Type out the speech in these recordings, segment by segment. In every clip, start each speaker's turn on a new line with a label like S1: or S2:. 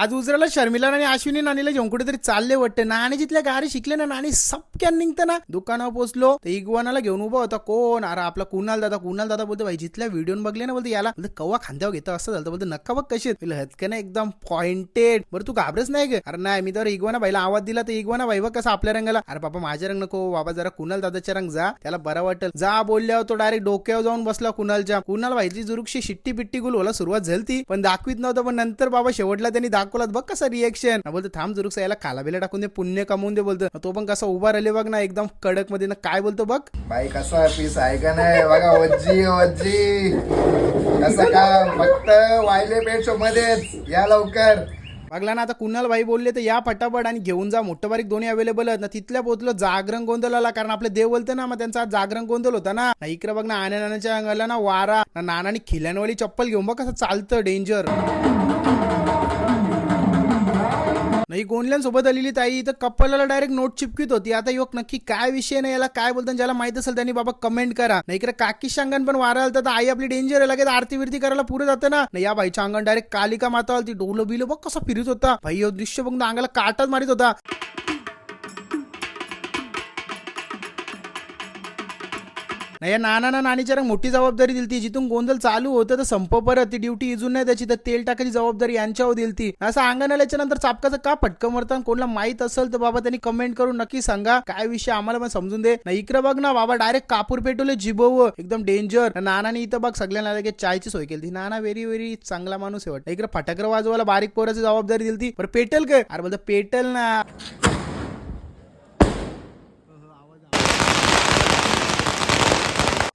S1: आज उजराला शर्मिला आणि अश्विनी नानीला घेऊन कुठेतरी चालले वाटते. नाणी जिथल्या गाडी शिकले ना, नाणी सबक्यान निघतं ना. दुकानावर पोहोचलो तर इगवानाला घेऊन उभा होता कोण, अरे आपला कुणाल दादा बोलतो भाई जिथल्या व्हिडिओ बघले ना, बोलतो याला बोलतो कवा खांद्यावर घेतं असं झालं. बोलतो नक्का बघ कशी हतके ना एकदम पॉइंटेड. बरं तू घाबरच नाही गे. अरे नाही, मी तर इगवाना भाईला आवाज दिला तर इगवाना भाई बघ कसा आपल्या रंगाला. अरे बाबा माझ्या रंग नको बाबा, जरा कुणाल दादाच्या रंग जा, त्याला बरं वाटेल जा. बोलल्यावर तो डायरेक्ट डोक्यावर जाऊन बसला कुणालच्या. कुणाल भाईची जुरुकशी शिट्टी पिट्टी गुल होला सुरुवात झाली ती, पण दाखवित नव्हतं. पण नंतर बाबा शेवटला त्यांनी दाखवला बघ कसा रिएक्शन. बोलतो थांब जुरुकसा याला कालाबिला टाकून दे, पुण्य कमवून दे. बोलतो तो पण कसा उभा राहिले बघ ना एकदम कडक मध्ये ना. काय बोलतो बघ
S2: बाई कसा पीस आहे का नाही बघा. वज्जी कसं का फक्त वायले पेट शो मध्येच या लवकर.
S1: बघला ना आता कुणाल भाई बोलले तर या फटाफट आणि घेऊन जा. मोठं बारीक दोन्ही अवेलेबल आहेत ना. तिथल्या पोहोचलो जागरण गोंधळाला, कारण आपले देव बोलते ना, मग त्यांचा आज जागरण गोंधळ होता ना. इकडे बघ ना नानाच्या अंगाला ना वारा ना, नानानी खिल्यांवाली चप्पल घेऊन बघ कसं चालतं डेंजर. नाही गोंधळ्यांसोबत आलेली ताई तर कपलाला डायरेक्ट नोट चिपकीत होती. आता योग नक्की काय विषय नाही, याला काय बोलतात, ज्याला माहित असेल त्यांनी बाबा कमेंट करा. नाही इकडे काकी शांगण पण वारा आलता तर आई आपली डेंजर आहे, लगेच आरती विरती करायला पुढे जाते ना. या बाईच्या अंगण डायरेक्ट कालिका माता आलती. डोलं बिलो बघ कसा फिरत होता भाई. दृश्य बघ ना अंगाला काटाच मारित होता. या नाना नानीच्या रंग मोठी जबाबदारी दिलती. जिथून गोंधळ चालू होतं तर संप परत ती ड्युटी इजून नाही त्याची, तर तेल टाकायची जबाबदारी यांच्यावर दिलती. असं अंगण आल्याच्या नंतर चापकाचं का फटकं मरतात, कोणाला माहित असेल तर बाबा त्यांनी कमेंट करून नक्की सांगा काय विषय, आम्हाला पण समजून दे. नाही इकडे बघ ना बाबा डायरेक्ट कापूर पेटवले जिभव एकदम डेंजर. नानाने इथं बघ सगळ्यांना लगेच चायची सोय केली. नाना व्हेरी व्हेरी चांगला माणूस आहे वाटतं. इकडे फटाकडे वाजवायला बारीक पोराची जबाबदारी दिलती. बरं पेटल काय, अरे बोलतो पेटल ना.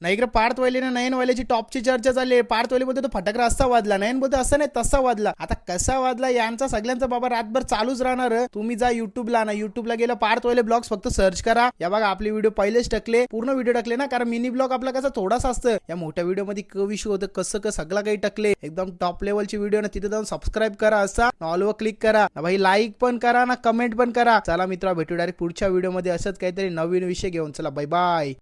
S1: नाही इकडे पार्थ वैले ना नयन वैलेची टॉपची चर्चा चालली. पार्थ वैले बोलतो तो फटाकडा असा वाजला, नयन बोलतो असं नाही तसा वाजला. आता कसा वाजला यांचा सगळ्यांचा बाबा रातभर चालूच राहणार. तुम्ही जा युट्यूबला ना, युट्यूबला गेलं पार्थ वैले ब्लॉग्स फक्त सर्च करा. या बघा आपले व्हिडिओ पहिलेच टाकले, पूर्ण व्हिडिओ टाकले ना, कारण मिनी ब्लॉग आपला कसा थोडासा असतं. या मोठ्या व्हिडिओ मध्ये विषय होतं कसं सगळं काही टाकले, एकदम टॉप लेवलची व्हिडिओ ना. तिथे जाऊन सबस्क्राईब करा, असा ऑलवर क्लिक करा भाई, लाईक पण करा ना, कमेंट पण करा. चला मित्रा भेटू डायरेक्ट पुढच्या व्हिडिओ मध्ये असंच काहीतरी नवीन विषय घेऊन. चला बाय बाय.